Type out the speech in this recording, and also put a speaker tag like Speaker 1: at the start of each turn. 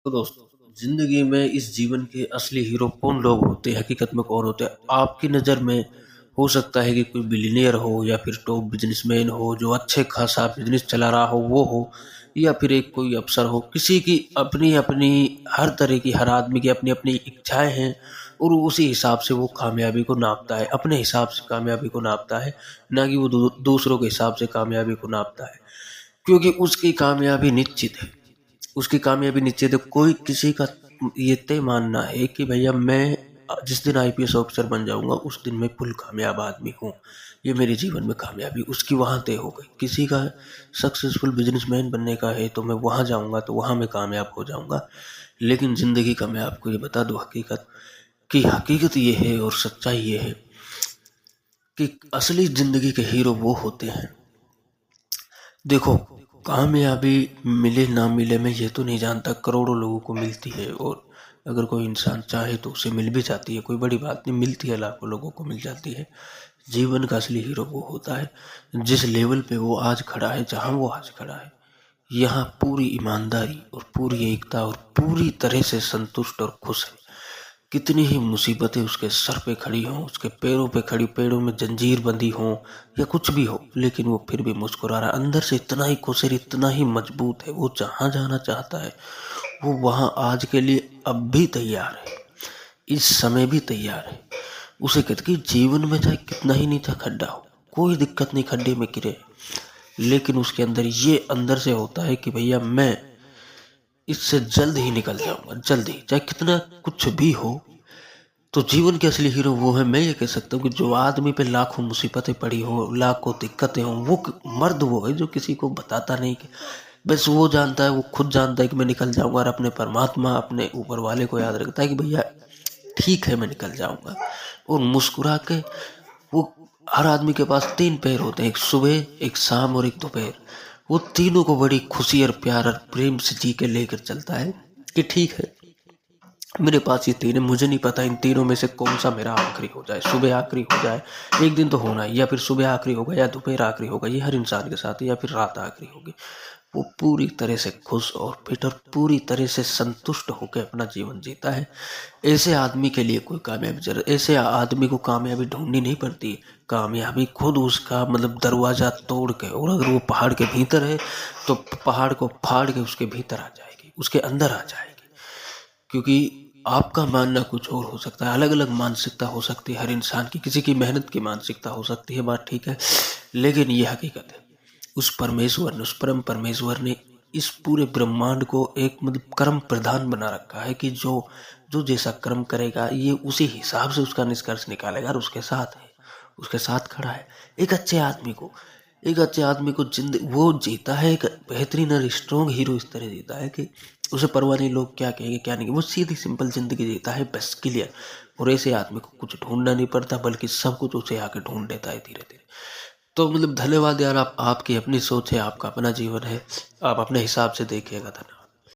Speaker 1: तो दोस्तों, जिंदगी में इस जीवन के असली हीरो कौन लोग होते हैं, हकीकत में कौन होते हैं? आपकी नज़र में हो सकता है कि कोई बिलियनियर हो या फिर टॉप बिजनेसमैन हो जो अच्छे खासा बिजनेस चला रहा हो वो हो, या फिर एक कोई अफसर हो। किसी की अपनी अपनी, हर तरह की, हर आदमी की अपनी अपनी इच्छाएं हैं और वो उसी हिसाब से वो कामयाबी को नापता है, अपने हिसाब से कामयाबी को नापता है, ना कि वो दूसरों के हिसाब से कामयाबी को नापता है। क्योंकि उसकी कामयाबी निश्चित है, उसकी कामयाबी निश्चित है। कोई किसी का ये तय मानना है कि भैया मैं जिस दिन आईपीएस ऑफिसर बन जाऊंगा उस दिन मैं फुल कामयाब आदमी हूँ, ये मेरे जीवन में कामयाबी उसकी वहां तय हो गई। किसी का सक्सेसफुल बिजनेसमैन बनने का है तो मैं वहां जाऊंगा तो वहां मैं कामयाब हो जाऊंगा। लेकिन जिंदगी का मैं आपको ये बता दूं, हकीकत ये है और सच्चाई ये है कि असली जिंदगी के हीरो वो होते हैं। देखो, कामयाबी मिले ना मिले मैं ये तो नहीं जानता, करोड़ों लोगों को मिलती है और अगर कोई इंसान चाहे तो उसे मिल भी जाती है, कोई बड़ी बात नहीं, मिलती है, लाखों लोगों को मिल जाती है। जीवन का असली हीरो वो होता है जिस लेवल पे वो आज खड़ा है, जहां वो आज खड़ा है, यहाँ पूरी ईमानदारी और पूरी एकता और पूरी तरह से संतुष्ट और खुश है। कितनी ही मुसीबतें उसके सर पे खड़ी हों, उसके पैरों पे खड़ी, पैरों में जंजीर बंधी हो या कुछ भी हो, लेकिन वो फिर भी मुस्कुरा रहा है। अंदर से इतना ही खुश है, इतना ही मजबूत है, वो जहां जाना चाहता है वो वहां आज के लिए अब भी तैयार है, इस समय भी तैयार है। उसे कहते कि जीवन में चाहे कितना ही नीचा खड्डा हो, कोई दिक्कत नहीं, खड्डे में गिरे, लेकिन उसके अंदर ये अंदर से होता है कि भैया मैं इससे जल्द ही निकल जाऊंगा, जल्द ही, चाहे कितना कुछ भी हो। तो जीवन के असली हीरो वो है, मैं ये कह सकता हूँ कि जो आदमी पे लाखों मुसीबतें पड़ी हो, लाखों दिक्कतें हो, वो मर्द वो है जो किसी को बताता नहीं, कि बस वो जानता है, वो खुद जानता है कि मैं निकल जाऊंगा, और अपने परमात्मा, अपने ऊपर वाले को याद रखता है कि भैया ठीक है मैं निकल जाऊंगा, और मुस्कुरा के वो। हर आदमी के पास तीन पैर होते हैं, एक सुबह, एक शाम और एक दोपहर। वो तीनों को बड़ी खुशी और प्यार और प्रेम से जी के लेकर चलता है कि ठीक है मेरे पास ये तीन है, मुझे नहीं पता इन तीनों में से कौन सा मेरा आखिरी हो जाए, सुबह आखिरी हो जाए, एक दिन तो होना है, या फिर सुबह आखिरी होगा या दोपहर आखिरी होगा, ये हर इंसान के साथ है, या फिर रात आखिरी होगी। वो पूरी तरह से खुश और फिट और पूरी तरह से संतुष्ट होकर अपना जीवन जीता है। ऐसे आदमी के लिए कोई कामयाबी जरूर, ऐसे आदमी को कामयाबी ढूंढनी नहीं पड़ती। कामयाबी खुद उसका मतलब दरवाजा तोड़ के, और अगर वो पहाड़ के भीतर है तो पहाड़ को फाड़ के उसके भीतर आ जाएगी, उसके अंदर आ जाएगी। क्योंकि आपका मानना कुछ और हो सकता है, अलग अलग मानसिकता हो सकती है हर इंसान की, किसी की मेहनत की मानसिकता हो सकती है, बात ठीक है, लेकिन ये हकीकत है। उस परमेश्वर ने, उस परम परमेश्वर ने इस पूरे ब्रह्मांड को एक मतलब कर्म प्रधान बना रखा है कि जो जो जैसा कर्म करेगा ये उसी हिसाब से उसका निष्कर्ष निकालेगा, और उसके साथ है, उसके साथ खड़ा है। एक अच्छे आदमी को, एक अच्छे आदमी को वो जीता है, एक बेहतरीन और स्ट्रॉन्ग हीरो इस तरह जीता है कि उसे परवाह नहीं लोग क्या कहेंगे क्या नहीं, वो सीधी सिंपल जिंदगी जीता है, बस क्लियर। और ऐसे आदमी को कुछ ढूंढना नहीं पड़ता, बल्कि सब कुछ उसे आके ढूंढ लेता है धीरे धीरे। तो मतलब धन्यवाद यार, आपकी अपनी सोच है, आपका अपना जीवन है, आप अपने हिसाब से देखिएगा। धन्यवाद।